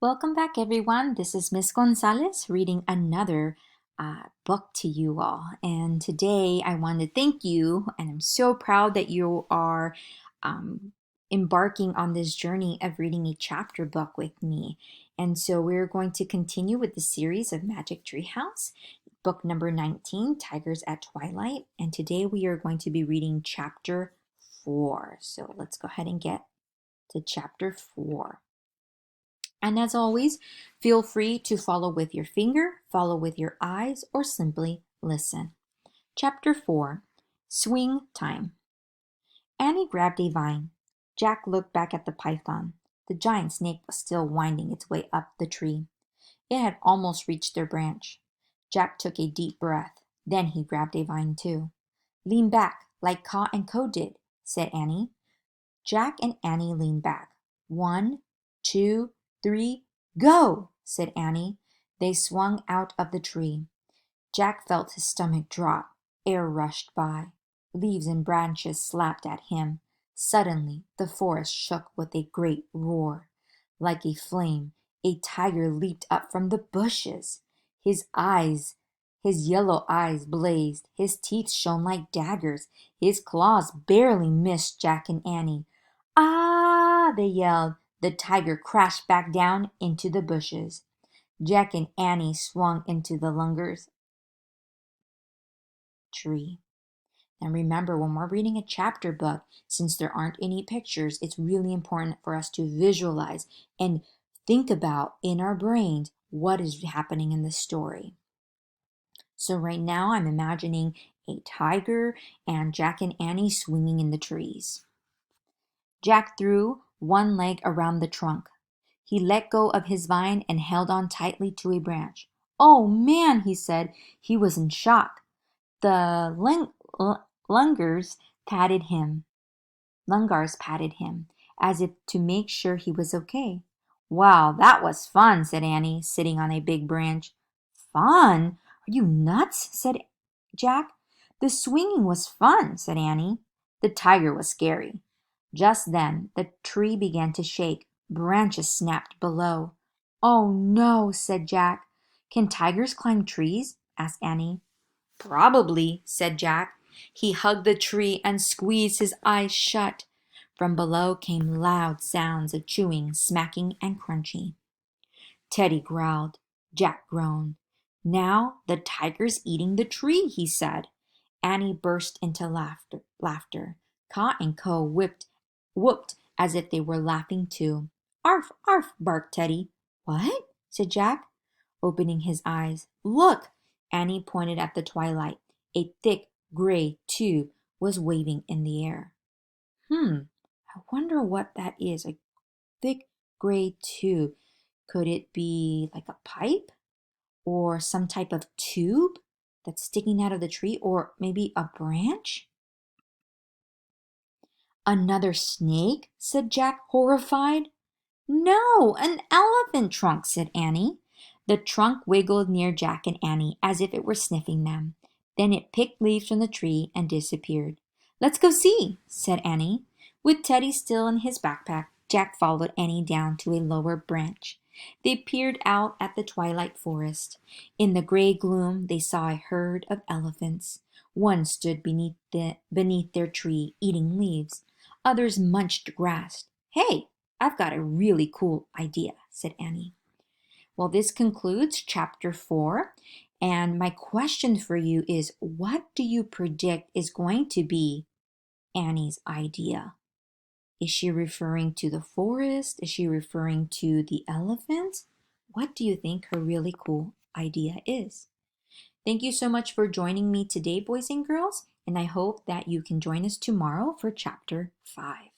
Welcome back, everyone. This is Miss Gonzalez reading another book to you all. And today I want to thank you, and I'm so proud that you are um, embarking on this journey of reading a chapter book with me. And so we're going to continue with the series of Magic Treehouse, book number 19, Tigers at Twilight. And today we are going to be reading chapter 4. So let's go ahead and get to chapter 4. And as always, feel free to follow with your finger, follow with your eyes, or simply listen. Chapter 4, Swing Time. Annie grabbed a vine. Jack looked back at the python. The giant snake was still winding its way up the tree. It had almost reached their branch. Jack took a deep breath. Then he grabbed a vine too. Lean back, like Ka and Co did, said Annie. Jack and Annie leaned back. 1, 2, 3, go, said Annie. They swung out of the tree. Jack felt his stomach drop. Air rushed by. Leaves and branches slapped at him. Suddenly, the forest shook with a great roar. Like a flame, a tiger leaped up from the bushes. His yellow eyes blazed. His teeth shone like daggers. His claws barely missed Jack and Annie. Ah! They yelled. The tiger crashed back down into the bushes. Jack and Annie swung into the lunger's tree. And remember, when we're reading a chapter book, since there aren't any pictures, it's really important for us to visualize and think about in our brains what is happening in the story. So right now I'm imagining a tiger and Jack and Annie swinging in the trees. Jack threw one leg around the trunk. He let go of his vine and held on tightly to a branch. "Oh, man," he said. He was in shock. The lungars patted him. Lungars patted him, as if to make sure he was okay. "Wow, that was fun," said Annie, sitting on a big branch. "Fun? Are you nuts?" said Jack. "The swinging was fun," said Annie. The tiger was scary. Just then the tree began to shake. Branches snapped below. "Oh no," said Jack. "Can tigers climb trees?" asked Annie. "Probably," said Jack. He hugged the tree and squeezed his eyes shut. From below came loud sounds of chewing, smacking, and crunching. Teddy growled. Jack groaned. "Now the tiger's eating the tree," he said. Annie burst into laughter. Ka and Co whooped as if they were laughing too. "Arf, arf," barked Teddy. "What?" said Jack, opening his eyes. "Look!" Annie pointed at the twilight. A thick gray tube was waving in the air. I wonder what that is. A thick gray tube. Could it be like a pipe or some type of tube that's sticking out of the tree, or maybe a branch? "Another snake?" said Jack, horrified. "No, an elephant trunk," said Annie. The trunk wiggled near Jack and Annie as if it were sniffing them. Then it picked leaves from the tree and disappeared. "Let's go see," said Annie. With Teddy still in his backpack, Jack followed Annie down to a lower branch. They peered out at the twilight forest. In the gray gloom, they saw a herd of elephants. One stood beneath their tree, eating leaves. Others munched grass. "Hey, I've got a really cool idea," said Annie. Well, this concludes chapter 4. And my question for you is, what do you predict is going to be Annie's idea? Is she referring to the forest? Is she referring to the elephant? What do you think her really cool idea is? Thank you so much for joining me today, boys and girls, and I hope that you can join us tomorrow for chapter 5.